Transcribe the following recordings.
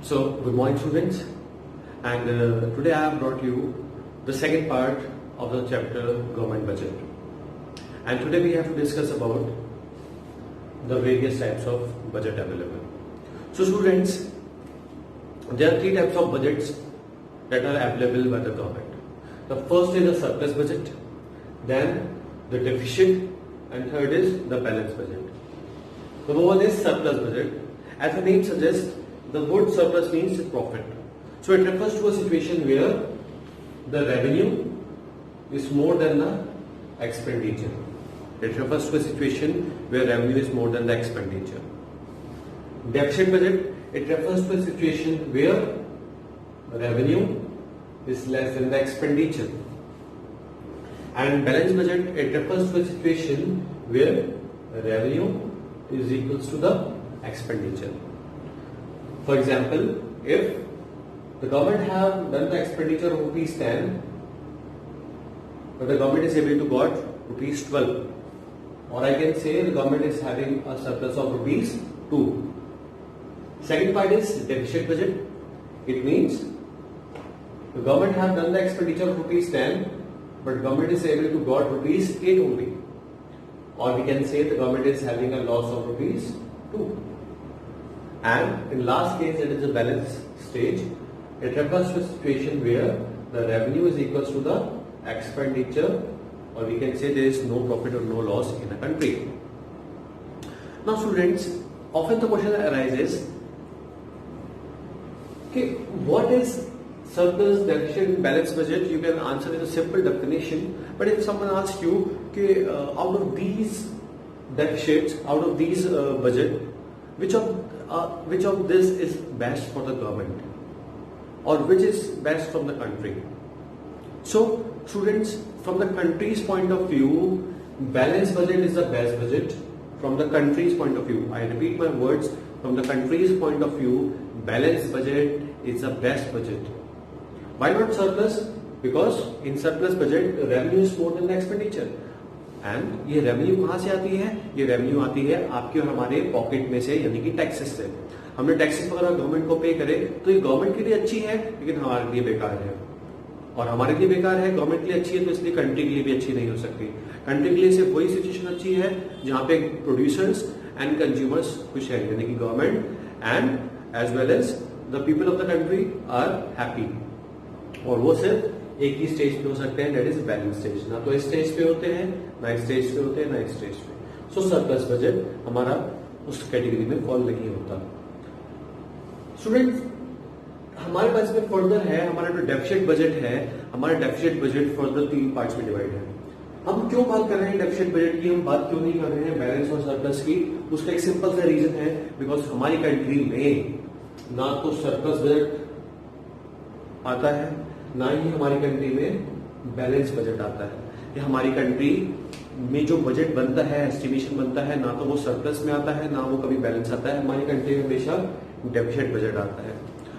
So, good morning students, and today I have brought you the second part of the chapter Government Budget. And today we have to discuss about the various types of budget available. So students, there are three types of budgets that are available by the government. The first is the surplus budget, then the deficit, and third is the balance budget. The one is surplus budget. As the name suggests, the word surplus means profit. So it refers to a situation where the revenue is more than the expenditure. It refers to a situation where revenue is more than the expenditure. Deficit budget, it refers to a situation where revenue is less than the expenditure. And balance budget, it refers to a situation where revenue is equals to the expenditure. For example, if the government have done the expenditure of rupees 10, but the government is able to got rupees 12, or I can say the government is having a surplus of rupees 2. Second part is deficit budget. It means the government have done the expenditure of rupees 10, but government is able to got rupees 8 only, or we can say the government is having a loss of rupees 2. And in last case, it is a balance stage. It refers to a situation where the revenue is equals to the expenditure, or we can say there is no profit or no loss in a country. Now students, often the question arises, okay, what is surplus, deficit, and balance budget? You can answer in a simple definition, but if someone asks you, okay, out of these deficits, out of these budget, which of this is best for the government, or which is best from the country? So students, from the country's point of view, balance budget is the best budget. From the country's point of view, I repeat my words, from the country's point of view, balance budget is the best budget. Why not surplus? Because in surplus budget, revenue is more than the expenditure. And ये revenue कहाँ से आती है? ये revenue आती है आपके और हमारे पॉकेट में से, यानी कि टैक्सेस से. हमने टैक्सेस वगैरह गवर्नमेंट को पे करे तो ये गवर्नमेंट के लिए अच्छी है, लेकिन हमारे लिए बेकार है. और हमारे लिए बेकार है, गवर्नमेंट के लिए अच्छी है, तो इसलिए कंट्री के लिए भी अच्छी नहीं हो सकती. कंट्री के लिए सिर्फ वही सिचुएशन अच्छी है जहाँ पे प्रोड्यूसर्स एंड कंज्यूमर्स खुश है, यानी कि government and as well as the people of the country are happy. और वो सिर्फ एक ही स्टेज पे हो सकते हैं, दैट इज बैलेंस स्टेज. ना तो इस स्टेज पे होते हैं, ना इस स्टेज पे होते हैं, ना इस स्टेज पे. सो सरप्लस बजट हमारा उस कैटेगरी में फॉल नहीं होता. स्टूडेंट्स, हमारे पास में फर्दर है हमारा जो डेफिसिट बजट है. हमारा डेफिसिट बजट फर्दर 3 पार्ट्स में डिवाइड है. हम क्यों बात कर रहे हैं डेफिसिट बजट की, हम बात क्यों नहीं कर रहे हैं बैलेंस और सरप्लस की? उसका एक सिंपल सा रीजन है, बिकॉज हमारी कंट्री में ना तो सरप्लस बजट आता है, ना ही हमारी कंट्री में बैलेंस बजट आता है. ये हमारी कंट्री में जो बजट बनता है, एस्टिमेशन बनता है, ना तो वो सरप्लस में आता है, ना वो कभी बैलेंस आता है. हमारी कंट्री में हमेशा डेफिसिट बजट आता है.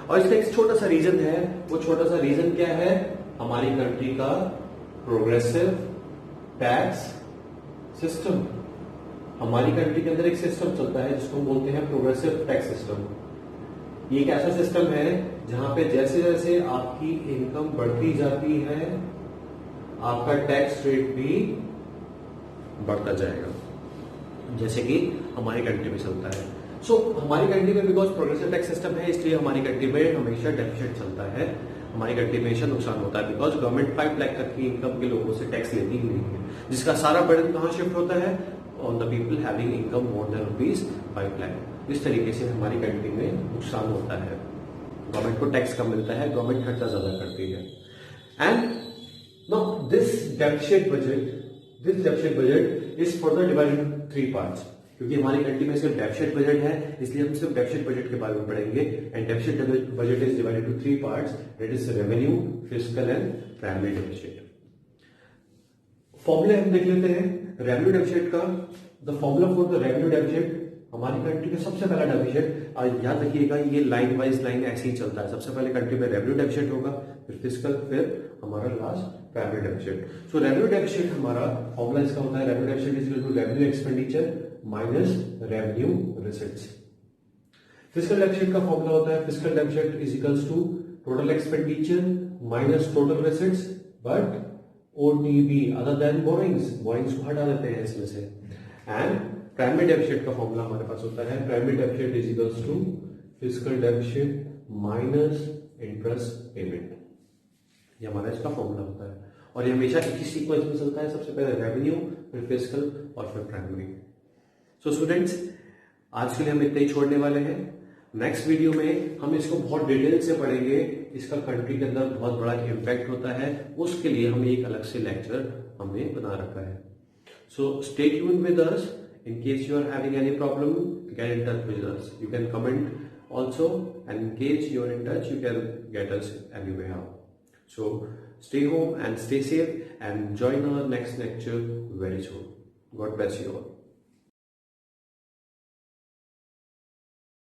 और इसका एक छोटा सा रीजन है. वो छोटा सा रीजन क्या है? हमारी कंट्री का प्रोग्रेसिव टैक्स सिस्टम. हमारी कंट्री के अंदर एक सिस्टम चलता है जिसको हम बोलते हैं प्रोग्रेसिव टैक्स सिस्टम. ये एक ऐसा सिस्टम है जहां पे जैसे जैसे आपकी इनकम बढ़ती जाती है, आपका टैक्स रेट भी बढ़ता जाएगा, जैसे कि हमारी कंट्री में चलता है. सो हमारी कंट्री में बिकॉज प्रोग्रेसिव टैक्स सिस्टम है, इसलिए हमारी कंट्री में हमेशा डेफिसिट चलता है. हमारी कंट्री में हमेशा नुकसान होता है, बिकॉज गवर्नमेंट 5 लाख तक की इनकम के लोगों से टैक्स लेती ही नहीं है, जिसका सारा बर्डन कहां शिफ्ट होता है? On the people having income more than rupees 5 lakh. इस तरीके से हमारी कंट्री में नुकसान होता है. गवर्नमेंट को टैक्स कम मिलता है, गवर्नमेंट खर्चा ज्यादा करती है. And now this deficit budget is further divided into 3 parts. क्योंकि हमारी कंट्री में सिर्फ डेफिसिट बजट है, इसलिए हम सिर्फ डेफिसिट बजट के बारे में पढ़ेंगे. And deficit budget is divided into 3 parts, that is revenue, fiscal and primary deficit. Formula हम देख लेते हैं रेवेन्यू डेफिसिट का. The formula for the revenue deficit, हमारी कंट्री का सबसे पहला डेफिसिट, याद रखिएगा ये लाइन वाइज लाइन ऐसे ही चलता है. सबसे पहले कंट्री में रेवेन्यू डेफिसिट होगा, फिर फिस्कल, फिर हमारा last primary deficit. So revenue deficit हमारा फॉर्मूला इसका होता है revenue deficit is equal to revenue expenditure minus revenue receipts. Physical deficit का फॉर्मूला होता है physical deficit is equals to total expenditure minus total receipts but OTB other than borrowings को हटा देते हैं इसमें से। एंड प्राइमरी डेफिसिट का फॉर्मूला हमारे पास होता है primary deficit is equals to physical deficit minus interest payment. ये हमारा इसका फॉर्मूला होता है और ये हमेशा एक ही सीक्वेंस में चलता है, सबसे पहले रेवेन्यू, फिर फिजिकल और फिर प्राइमरी। सो स्टूडेंट्स, आज के लिए हम इतना ही छोड़ने वाले हैं। नेक्स्ट वीडियो में हम इसको बहुत डिटेल से पढ़ेंगे, इसका कंट्री के अंदर बहुत बड़ा इम्पैक्ट होता है, उसके लिए हमें एक अलग से लेक्चर हमने बना रखा है। So stay tuned with us. In case you are having any problem, get in touch with us. You can comment also, and in case you are in touch, you can get us anywhere. So stay home and stay safe and join our next lecture very soon. God bless you all.